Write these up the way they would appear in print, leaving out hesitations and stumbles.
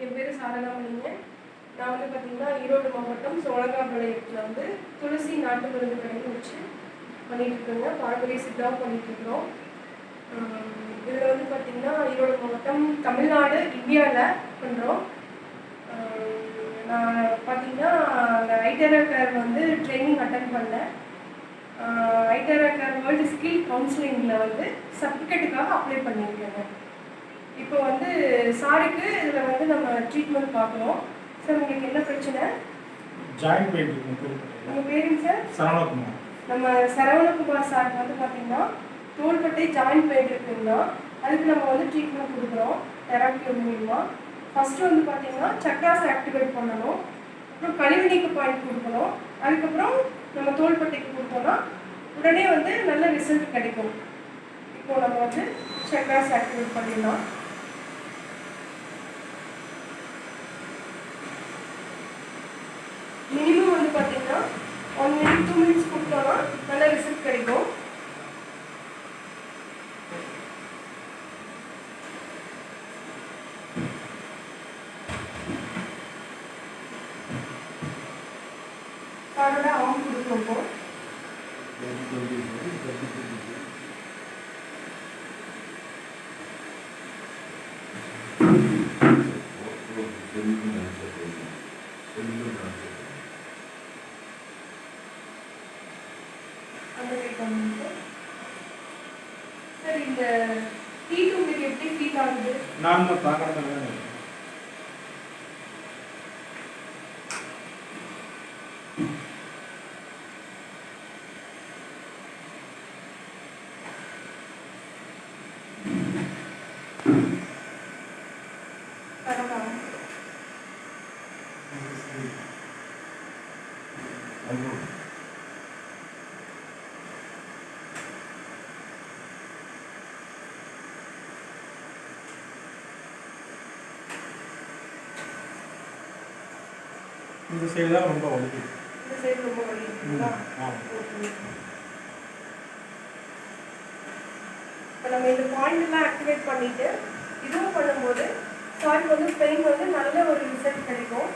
என் பேர் சாரதாமணிங்க. நான் வந்து பார்த்தீங்கன்னா ஈரோடு மாவட்டம் சோழங்காபாளையத்தில் வந்து துளசி நாட்டு மருந்து கடைன்னு வச்சு பண்ணிகிட்ருக்கோங்க. பாரம்பரிய சித்தாவும் பண்ணிகிட்ருக்குறோம். இதில் வந்து பார்த்திங்கன்னா ஈரோடு மாவட்டம் தமிழ்நாடு இந்தியாவில் பண்ணுறோம். நான் பார்த்திங்கன்னா அந்த ஐடெராகேர் வந்து ட்ரைனிங் அட்டன் பண்ணேன். ஐடெராகேர் வேர்ல்டு ஸ்கில் கவுன்சிலிங்கில் வந்து சர்டிஃபிகேட்டுக்காக அப்ளை பண்ணியிருக்கேங்க. இப்போ வந்து சாருக்கு இதில் வந்து நம்ம ட்ரீட்மெண்ட் பார்க்குறோம். சார் உங்களுக்கு என்ன பிரச்சனை? ஜாயிண்ட் பெயின் இருக்கு. உங்கள் பேருங்க சார்? சரவணகுமார். நம்ம சரவணகுமார் சாருக்கு வந்து பார்த்திங்கன்னா தோள்பட்டை ஜாயிண்ட் பெயின் இருக்குங்கன்னா அதுக்கு நம்ம வந்து ட்ரீட்மெண்ட் கொடுக்குறோம் தெராப்பி மூலிமா. ஃபஸ்ட்டு வந்து பார்த்திங்கன்னா சக்ராஸ் ஆக்டிவேட் பண்ணணும், அப்புறம் கழிவு நீக்க பாயிண்ட் கொடுக்கணும். அதுக்கப்புறம் நம்ம தோள்பட்டைக்கு கொடுத்தோம்னா உடனே வந்து நல்ல ரிசல்ட் கிடைக்கும். இப்போது நம்ம வந்து சக்ராஸ் ஆக்டிவேட் பண்ணிடலாம். மினிமம் வந்து பார்த்தீங்கன்னா 1 minute 2 minutes கொடுத்தோம்னா நல்ல ரிசல்ட் கிடைக்கும். காரோட ஆம் கொடுக்குறோம். சார் இந்த ஹீட் உங்களுக்கு எப்படி ஃபீல் ஆகுது? நான் பார்க்கறேன். இந்த சைடு தான் ரொம்ப வலிக்குது. இந்த சைடு ரொம்ப வலிக்குதுங்களா? இப்போ நம்ம இந்த பாயிண்ட் எல்லாம் ஆக்டிவேட் பண்ணிட்டு இதுவும் பண்ணும்போது சாருக்கு வந்து பெயின் வந்து நல்ல ஒரு ரிசல்ட் கிடைக்கும்.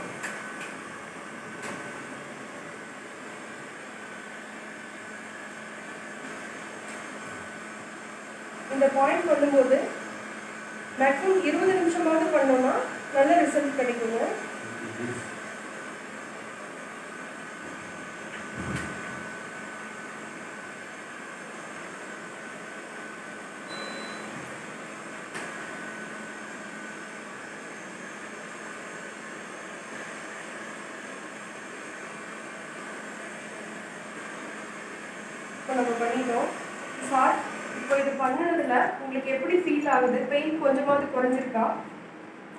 இந்த பாயிண்ட் பண்ணும்போது மேக்ஸிமம் 20 நிமிஷமாவது பண்ணோம்னா நல்ல ரிசல்ட் கிடைக்குங்க. இப்போ நம்ம பண்ணிட்டோம். சார் இப்போ இது பண்ணதுல உங்களுக்கு எப்படி ஃபீல் ஆகுது? பெயின் கொஞ்சமாவது குறைஞ்சிருக்கா?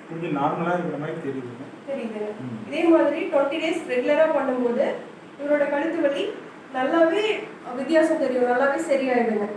கொஞ்சம் நார்மலாக இருக்கிற மாதிரி தெரியுது. இதே மாதிரி 20 days ரெகுலராக பண்ணும்போது இவரோட கழுத்து வலி நல்லாவே வித்தியாசம் தெரியும், நல்லாவே சரியாயிடுங்க.